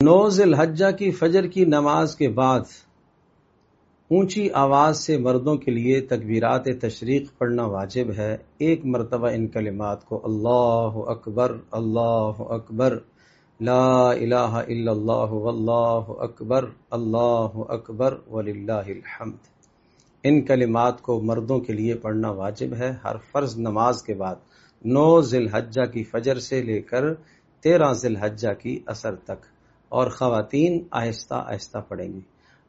9 ذی الحجہ کی فجر کی نماز کے بعد اونچی آواز سے مردوں کے لیے تکبیرات تشریق پڑھنا واجب ہے۔ ایک مرتبہ ان کلمات کو اللہ اکبر لا الہ الا اللہ واللہ اکبر وللہ الحمد، ان کلمات کو مردوں کے لیے پڑھنا واجب ہے ہر فرض نماز کے بعد 9 ذی الحجہ کی فجر سے لے کر 13 ذی الحجہ کی عصر تک، اور خواتین آہستہ آہستہ پڑھیں گی۔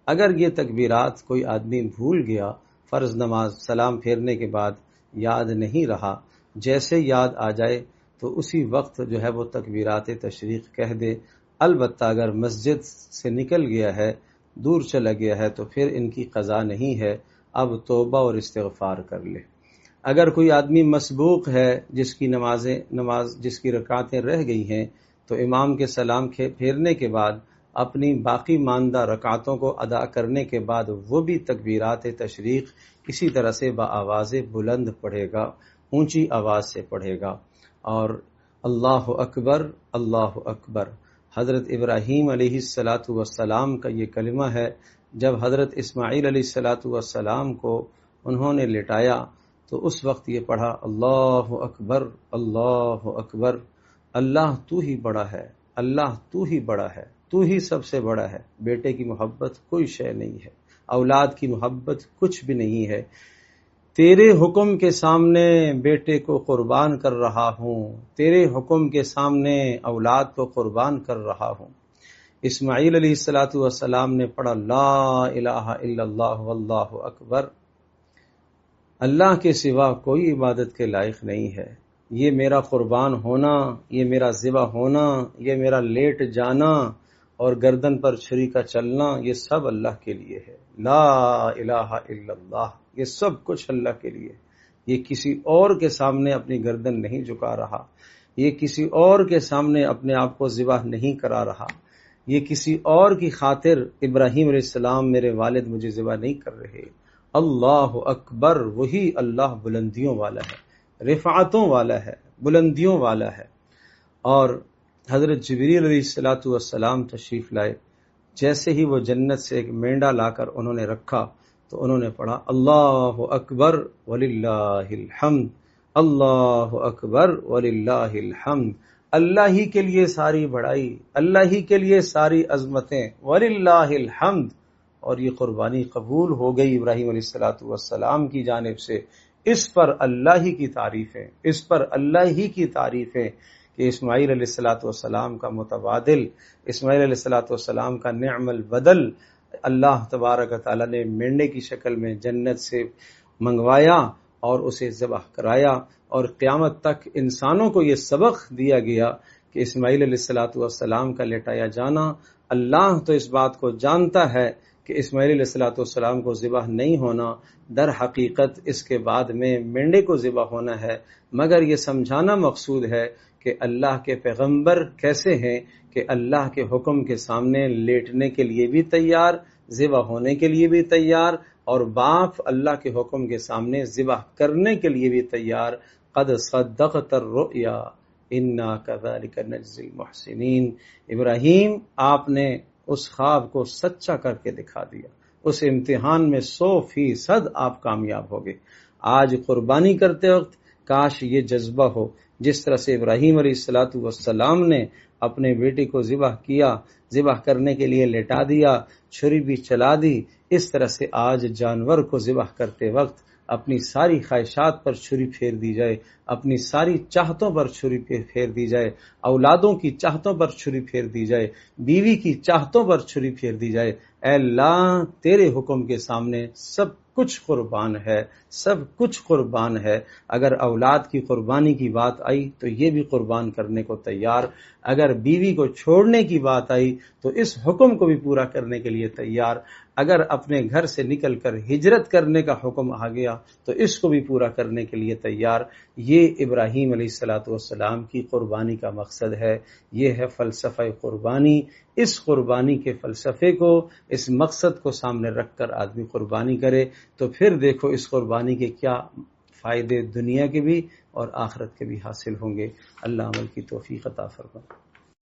اگر یہ تکبیرات کوئی آدمی بھول گیا، فرض نماز سلام پھیرنے کے بعد یاد نہیں رہا، جیسے یاد آ جائے تو اسی وقت جو ہے وہ تکبیرات تشریق کہہ دے۔ البتہ اگر مسجد سے نکل گیا ہے، دور چلا گیا ہے، تو پھر ان کی قضا نہیں ہے، اب توبہ اور استغفار کر لے۔ اگر کوئی آدمی مسبوق ہے جس کی رکعتیں رہ گئی ہیں، تو امام کے سلام پھیرنے کے بعد اپنی باقی ماندہ رکعتوں کو ادا کرنے کے بعد وہ بھی تکبیرات تشریق اسی طرح سے بآواز بلند پڑھے گا، اونچی آواز سے پڑھے گا۔ اور اللہ اکبر حضرت ابراہیم علیہ السلام کا یہ کلمہ ہے۔ جب حضرت اسماعیل علیہ السلام کو انہوں نے لٹایا تو اس وقت یہ پڑھا اللہ اکبر اللہ تو ہی بڑا ہے، اللہ تو ہی بڑا ہے، تو ہی سب سے بڑا ہے۔ بیٹے کی محبت کوئی شے نہیں ہے، اولاد کی محبت کچھ بھی نہیں ہے۔ تیرے حکم کے سامنے بیٹے کو قربان کر رہا ہوں، تیرے حکم کے سامنے اولاد کو قربان کر رہا ہوں۔ اسماعیل علیہ السلام نے پڑھا لا الہ الا اللہ واللہ اکبر، اللہ کے سوا کوئی عبادت کے لائق نہیں ہے، یہ میرا قربان ہونا، یہ میرا ذبح ہونا، یہ میرا لیٹ جانا اور گردن پر چھری کا چلنا، یہ سب اللہ کے لیے ہے۔ لا الہ الا اللہ، یہ سب کچھ اللہ کے لیے، یہ کسی اور کے سامنے اپنی گردن نہیں جھکا رہا، یہ کسی اور کے سامنے اپنے آپ کو ذبح نہیں کرا رہا، یہ کسی اور کی خاطر ابراہیم علیہ السلام میرے والد مجھے ذبح نہیں کر رہے۔ اللہ اکبر، وہی اللہ بلندیوں والا ہے، رفعتوں والا ہے، بلندیوں والا ہے۔ اور حضرت جبریل علیہ السلام تشریف لائے، جیسے ہی وہ جنت سے ایک مینڈا لا کر انہوں نے رکھا تو انہوں نے پڑھا اللہ اکبر وللہ الحمد، اللہ اکبر وللہ الحمد، اللہ ہی کے لیے ساری بڑائی، اللہ ہی کے لیے ساری عظمتیں، وللہ الحمد۔ اور یہ قربانی قبول ہو گئی ابراہیم علیہ السلام کی جانب سے۔ اس پر اللہ ہی کی تعریفیں، اس پر اللہ ہی کی تعریفیں کہ اسماعیل علیہ السلام کا متبادل، اسماعیل علیہ السلام کا نعم البدل اللہ تبارک و تعالیٰ نے مینڈے کی شکل میں جنت سے منگوایا اور اسے ذبح کرایا۔ اور قیامت تک انسانوں کو یہ سبق دیا گیا کہ اسماعیل علیہ السلام کا لٹایا جانا، اللہ تو اس بات کو جانتا ہے کہ اسماعیل علیہ السلام کو ذبح نہیں ہونا، در حقیقت اس کے بعد میں مینڈے کو ذبح ہونا ہے، مگر یہ سمجھانا مقصود ہے کہ اللہ کے پیغمبر کیسے ہیں کہ اللہ کے حکم کے سامنے لیٹنے کے لیے بھی تیار، ذبح ہونے کے لیے بھی تیار، اور باپ اللہ کے حکم کے سامنے ذبح کرنے کے لیے بھی تیار۔ قد صدقت الرؤیا انا کذلک نجزی المحسنین، ابراہیم آپ نے اس خواب کو سچا کر کے دکھا دیا، اس امتحان میں 100% آپ کامیاب ہوگے۔ آج قربانی کرتے وقت کاش یہ جذبہ ہو، جس طرح سے ابراہیم علیہ السلام نے اپنے بیٹے کو ذبح کیا، ذبح کرنے کے لیے لٹا دیا، چھری بھی چلا دی، اس طرح سے آج جانور کو ذبح کرتے وقت اپنی ساری خواہشات پر چھری پھیر دی جائے، اپنی ساری چاہتوں پر چھری پھیر دی جائے، اولادوں کی چاہتوں پر چھری پھیر دی جائے، بیوی کی چاہتوں پر چھری پھیر دی جائے۔ اے اللہ، تیرے حکم کے سامنے سب کچھ قربان ہے، سب کچھ قربان ہے۔ اگر اولاد کی قربانی کی بات آئی تو یہ بھی قربان کرنے کو تیار، اگر بیوی کو چھوڑنے کی بات آئی تو اس حکم کو بھی پورا کرنے کے لیے تیار، اگر اپنے گھر سے نکل کر ہجرت کرنے کا حکم آ گیا تو اس کو بھی پورا کرنے کے لیے تیار۔ یہ ابراہیم علیہ السلام کی قربانی کا مقصد ہے، یہ ہے فلسفہ قربانی۔ اس قربانی کے فلسفے کو، اس مقصد کو سامنے رکھ کر آدمی قربانی کرے تو پھر دیکھو اس قربانی کے کیا فائدے دنیا کے بھی اور آخرت کے بھی حاصل ہوں گے۔ اللہ عمل کی توفیق عطا فرمائے۔